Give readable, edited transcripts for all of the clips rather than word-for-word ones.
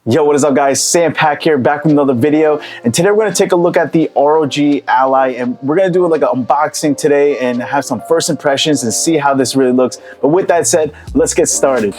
Yo, what is up guys? Sam Pack here, back with another video. And today we're gonna take a look at the ROG Ally, and we're gonna do like an unboxing today and have some first impressions and see how this really looks. But with that said, let's get started.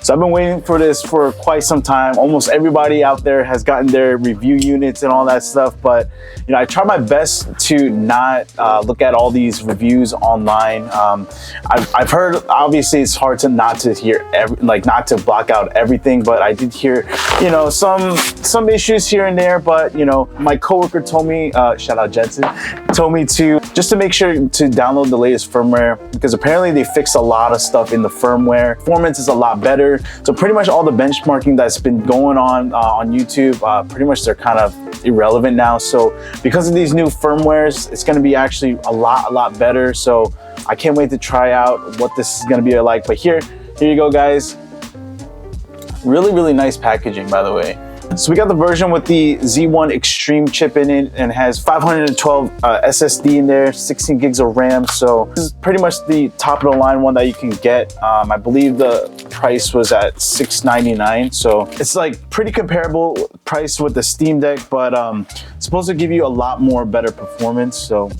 So I've been waiting for this for quite some time. Almost everybody out there has gotten their review units and all that stuff, but you know, I try my best to not look at all these reviews online. I've heard, obviously it's hard to not to hear not to block out everything, but I did hear, you know, some issues here and there. But you know, my coworker told me, shout out Jensen, told me to just to make sure to download the latest firmware, because apparently they fixed a lot of stuff in the firmware. Performance is a lot better. So pretty much all the benchmarking that's been going on YouTube, pretty much they're kind of irrelevant now. So because of these new firmwares, it's going to be actually a lot better. So I can't wait to try out what this is going to be like. But here you go guys. Really nice packaging, by the way. So we got the version with the Z1 Extreme chip in it, and has 512 SSD in there, 16 gigs of RAM. So this is pretty much the top of the line one that you can get. I believe the price was at $699. So it's like pretty comparable price with the Steam Deck, but it's supposed to give you a lot more better performance. So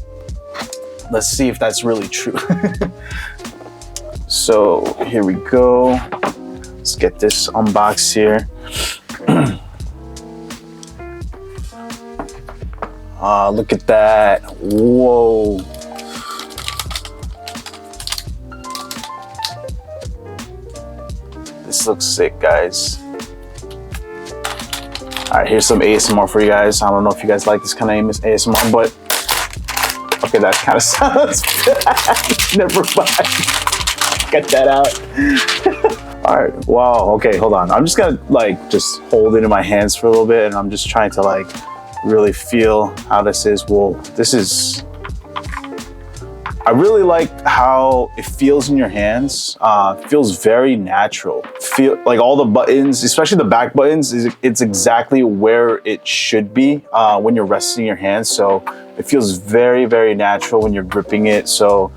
let's see if that's really true. So here we go. Let's get this unboxed here. Look at that. Whoa. This looks sick, guys. All right, here's some ASMR for you guys. I don't know if you guys like this kind of ASMR, but okay, that kind of sounds bad. Never mind. Get that out. All right, wow, okay, hold on. I'm just gonna just hold it in my hands for a little bit, and I'm just trying to really feel how this is. Well, this is, I really like how it feels in your hands. Feels very natural. Feel like all the buttons, especially the back buttons, it's exactly where it should be when you're resting your hands. So it feels very natural when you're gripping it. So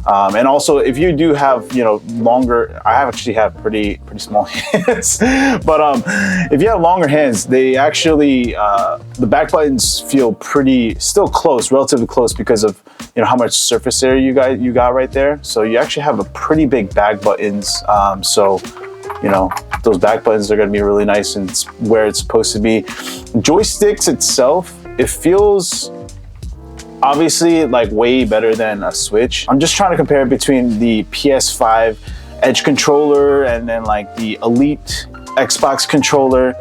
and also if you do have, you know, longer, I actually have pretty small hands, but if you have longer hands, they actually the back buttons feel still close, relatively close, because of, you know, how much surface area you got right there. So you actually have a pretty big back buttons. So you know, those back buttons are going to be really nice and it's where it's supposed to be. Joysticks itself, it feels obviously way better than a Switch. I'm just trying to compare it between the PS5 Edge controller and then the Elite Xbox controller.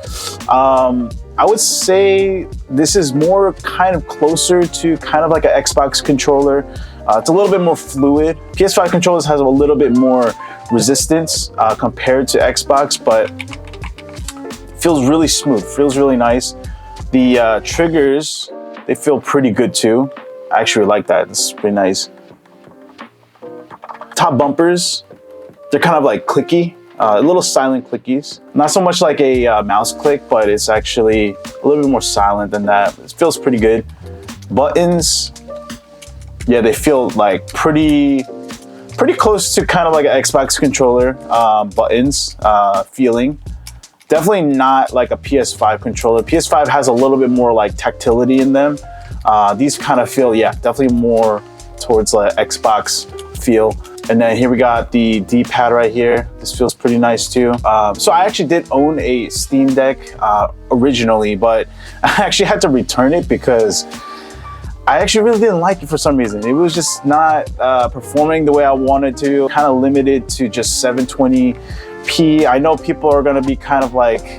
I would say this is more kind of closer to kind of like an Xbox controller. It's a little bit more fluid. PS5 controllers has a little bit more resistance compared to Xbox, but feels really smooth, feels really nice. The triggers, they feel pretty good too. I actually like that. It's pretty nice. Top bumpers, they're kind of clicky, a little silent clickies. Not so much like a mouse click, but it's actually a little bit more silent than that. It feels pretty good. Buttons, yeah, they feel pretty close to kind of like an Xbox controller buttons feeling. Definitely not like a PS5 controller. PS5 has a little bit more tactility in them. These kind of feel, yeah, definitely more towards Xbox feel. And then here we got the D-pad right here. This feels pretty nice too. So I actually did own a Steam Deck originally, but I actually had to return it because I actually really didn't like it for some reason. It was just not performing the way I wanted to, kind of limited to just 720p. I know people are gonna be kind of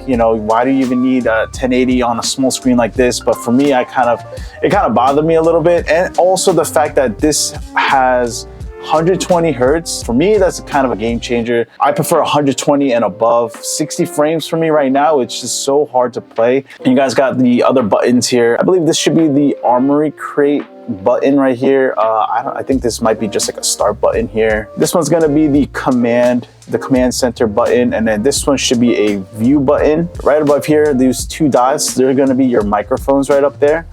you know, why do you even need a 1080 on a small screen like this? But for me, it kind of bothered me a little bit. And also the fact that this has 120 hertz. For me, that's kind of a game changer. I prefer 120 and above. 60 frames for me right now, it's just so hard to play. And you guys got the other buttons here. I believe this should be the Armory Crate button right here. I think this might be just a start button here. This one's gonna be the command center button, and then this one should be a view button. Right above here, these two dots, they're gonna be your microphones right up there.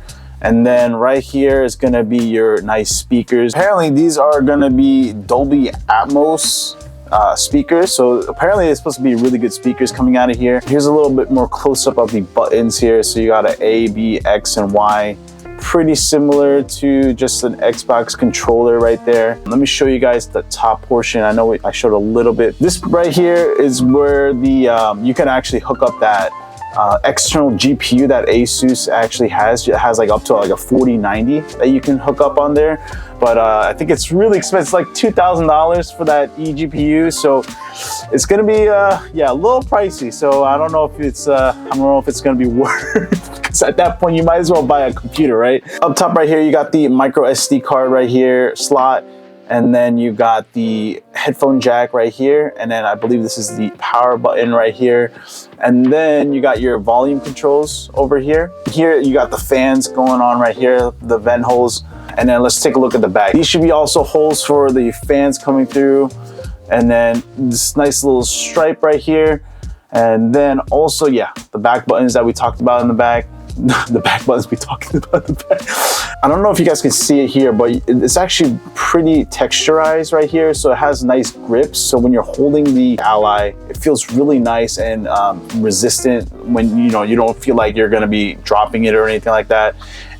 And then right here is gonna be your nice speakers. Apparently these are gonna be Dolby Atmos speakers. So apparently it's supposed to be really good speakers coming out of here. Here's a little bit more close up of the buttons here. So you got an A, B, X, and Y. Pretty similar to just an Xbox controller right there. Let me show you guys the top portion. I know I showed a little bit. This right here is where the you can actually hook up that external GPU that ASUS actually has. It has like up to like a 4090 that you can hook up on there. But I think it's really expensive, like $2,000 for that eGPU. So it's gonna be yeah, a little pricey. So I don't know if it's gonna be worth. Because at that point you might as well buy a computer, right? Up top right here, you got the micro SD card right here slot. And then you got the headphone jack right here. And then I believe this is the power button right here. And then you got your volume controls over here. Here you got the fans going on right here, the vent holes. And then let's take a look at the back. These should be also holes for the fans coming through. And then this nice little stripe right here. And then also, yeah, the back buttons that we talked about in the back. The back buttons we talking about in the back. I don't know if you guys can see it here, but it's actually pretty texturized right here. So it has nice grips. So when you're holding the Ally, it feels really nice and resistant when you don't feel like you're gonna be dropping it or anything like that.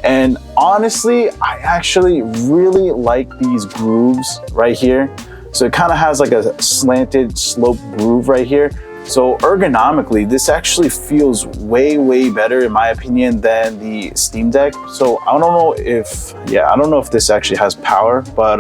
And honestly, I actually really like these grooves right here. So it kind of has like a slanted slope groove right here. So ergonomically, this actually feels way, way better in my opinion than the Steam Deck. So I don't know if this actually has power, but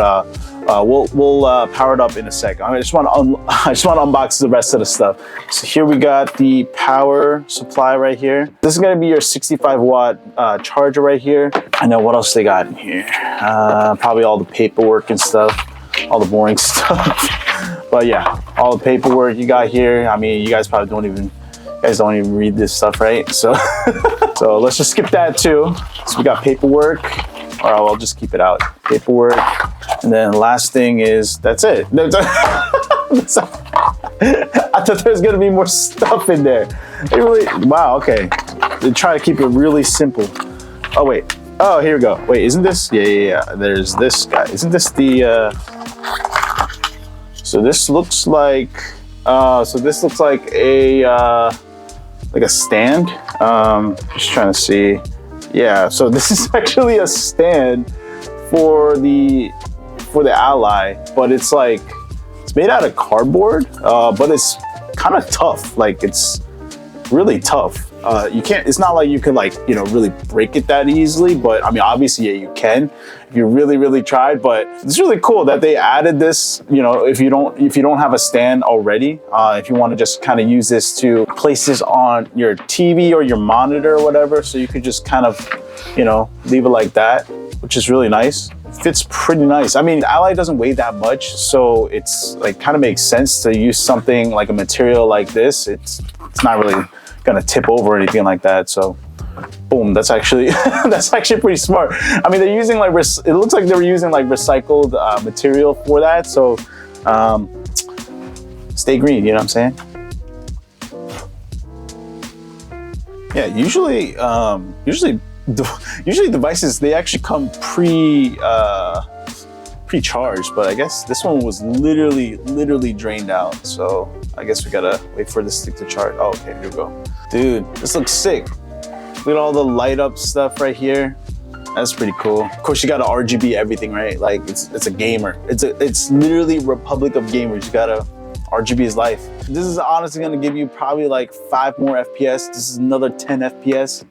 we'll power it up in a sec. I just want to unbox the rest of the stuff. So here we got the power supply right here. This is gonna be your 65 watt charger right here. I know what else they got in here. Probably all the paperwork and stuff, all the boring stuff. But yeah, all the paperwork you got here. I mean, you guys probably don't even read this stuff, right? So, so let's just skip that too. So we got paperwork, or I'll just keep it out. Paperwork, and then last thing is that's it. I thought there was gonna be more stuff in there. Wow, okay. They try to keep it really simple. Oh wait. Oh, here we go. Wait, isn't this? Yeah. There's this guy. Isn't this the? So this looks like a stand. Just trying to see. Yeah, so this is actually a stand for the Ally, but it's made out of cardboard, but it's kind of tough. Like it's really tough. It's not like you can really break it that easily, but I mean, obviously, yeah, you can if you really, really tried, but it's really cool that they added this, if you don't have a stand already, if you want to just kind of use this to place this on your TV or your monitor or whatever, so you could just kind of, leave it like that, which is really nice. It fits pretty nice. I mean, the Ally doesn't weigh that much, so it's kind of makes sense to use something like a material like this. It's not really gonna tip over or anything like that. So boom, that's actually pretty smart. I mean, they're using it looks like they were using recycled material for that. So stay green, you know what I'm saying? Yeah, usually devices, they actually come pre-charged, but I guess this one was literally drained out. So I guess we gotta wait for this thing to charge. Oh, okay, here we go. Dude, this looks sick. Look at all the light up stuff right here. That's pretty cool. Of course, you got to RGB everything, right? Like it's a gamer. It's literally Republic of Gamers. You gotta RGB is life. This is honestly gonna give you probably 5 more FPS. This is another 10 FPS.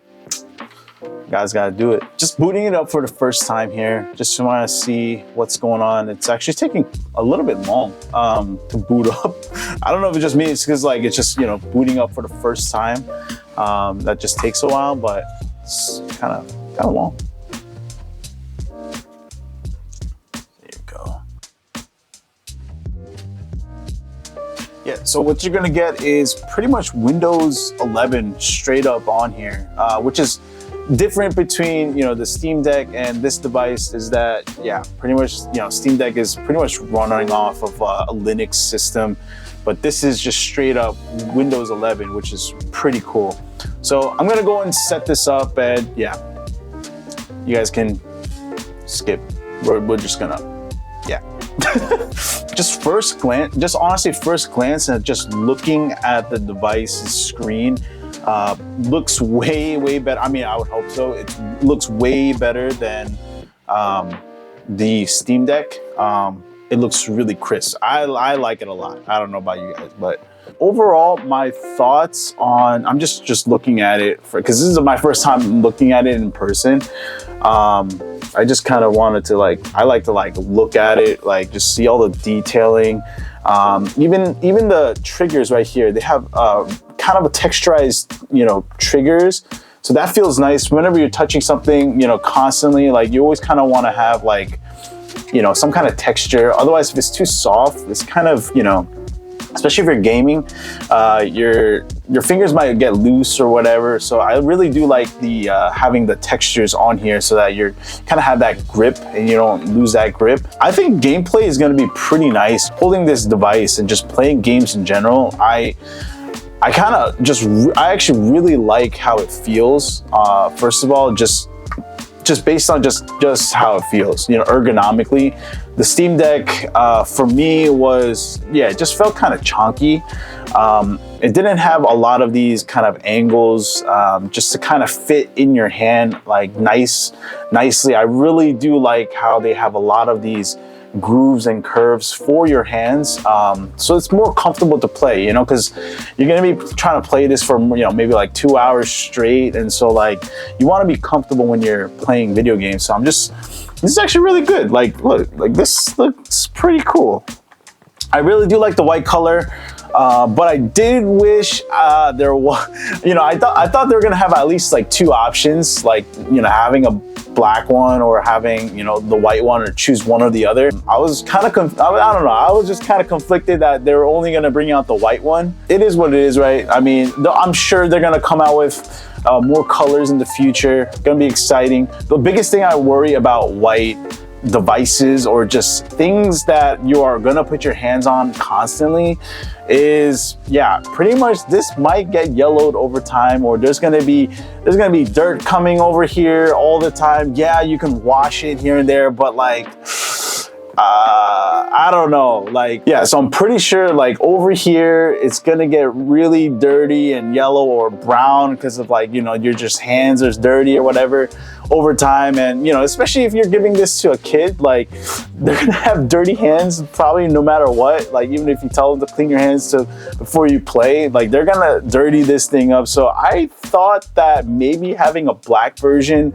You guys gotta do it. Just booting it up for the first time here. Just want to see what's going on. It's actually taking a little bit long to boot up. I don't know if it just means because it's just booting up for the first time. That just takes a while, but it's kind of long. There you go. Yeah, so what you're gonna get is pretty much Windows 11 straight up on here, which is different between the Steam Deck and this device is that, yeah, pretty much Steam Deck is pretty much running off of a Linux system, but this is just straight up Windows 11, which is pretty cool. So I'm gonna go and set this up, and yeah, you guys can skip. We're just gonna, yeah. Just first glance, just honestly first glance and just looking at the device's screen, looks way better. I mean, I would hope so. It looks way better than the Steam Deck. It looks really crisp. I like it a lot. I don't know about you guys, but overall, my thoughts on, I'm just looking at it because this is my first time looking at it in person. I just kind of wanted to I like to look at it, just see all the detailing. Even the triggers right here, they have kind of a texturized, triggers. So that feels nice. Whenever you're touching something, constantly, you always kind of want to have some kind of texture. Otherwise, if it's too soft, it's kind of, especially if you're gaming, your fingers might get loose or whatever. So I really do like the having the textures on here so that you're kind of have that grip and you don't lose that grip. I think gameplay is going to be pretty nice. Holding this device and just playing games in general, I actually really like how it feels. First of all, just based on just how it feels, ergonomically. The Steam Deck for me was, it just felt kind of chonky. It didn't have a lot of these kind of angles just to kind of fit in your hand nicely. I really do like how they have a lot of these grooves and curves for your hands, so it's more comfortable to play, because you're going to be trying to play this for maybe 2 hours straight, and so you want to be comfortable when you're playing video games. So this is actually really good. Look, this looks pretty cool. I really do like the white color, but I did wish there was, I thought they were gonna have at least 2 options, having a black one or having the white one, or choose one or the other. I was kind of I don't know, I was just kind of conflicted that they were only gonna bring out the white one. It is what it is, right? I mean, I'm sure they're gonna come out with more colors in the future. Gonna be exciting. The biggest thing I worry about white devices, or just things that you are gonna put your hands on constantly, is pretty much this might get yellowed over time, or there's gonna be dirt coming over here all the time. Yeah, you can wash it here and there, but I don't know, so I'm pretty sure over here it's gonna get really dirty and yellow or brown because of your just hands are dirty or whatever over time. And especially if you're giving this to a kid, they're gonna have dirty hands probably no matter what. Even if you tell them to clean your hands before you play, they're gonna dirty this thing up. So I thought that maybe having a black version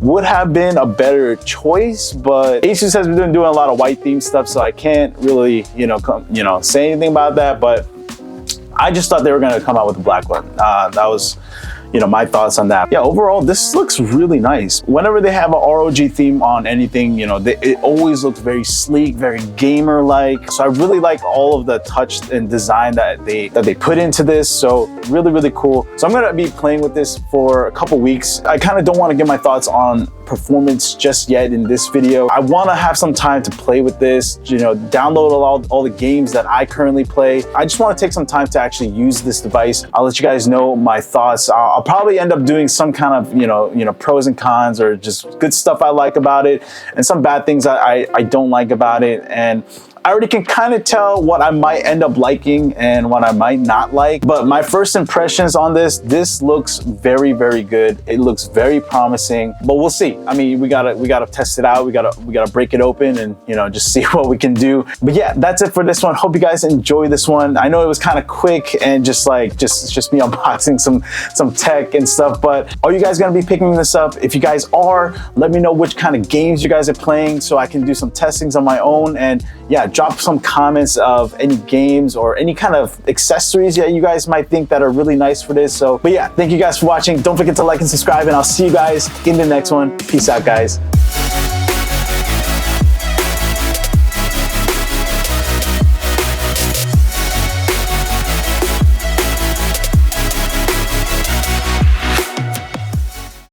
would have been a better choice, but ASUS has been doing a lot of white themed stuff, so I can't really say anything about that. But I just thought they were gonna come out with a black one. That was my thoughts on that. Yeah, overall, this looks really nice. Whenever they have a ROG theme on anything, it always looks very sleek, very gamer-like. So I really like all of the touch and design that they put into this. So really cool. So I'm gonna be playing with this for a couple weeks. I kind of don't want to give my thoughts on performance just yet in this video. I want to have some time to play with this, download all the games that I currently play. I just want to take some time to actually use this device. I'll let you guys know my thoughts. I'll probably end up doing some kind of pros and cons, or just good stuff I like about it and some bad things I don't like about it. And I already can kind of tell what I might end up liking and what I might not like. But my first impressions on this looks very good. It looks very promising, but we'll see. I mean, we gotta test it out. We gotta break it open and just see what we can do. But yeah, that's it for this one. Hope you guys enjoy this one. I know it was kind of quick and just me unboxing some tech and stuff, but are you guys gonna be picking this up? If you guys are, let me know which kind of games you guys are playing so I can do some testings on my own. And yeah, drop some comments of any games or any kind of accessories that you guys might think that are really nice for this. So, but yeah, thank you guys for watching. Don't forget to like and subscribe, and I'll see you guys in the next one. Peace out, guys.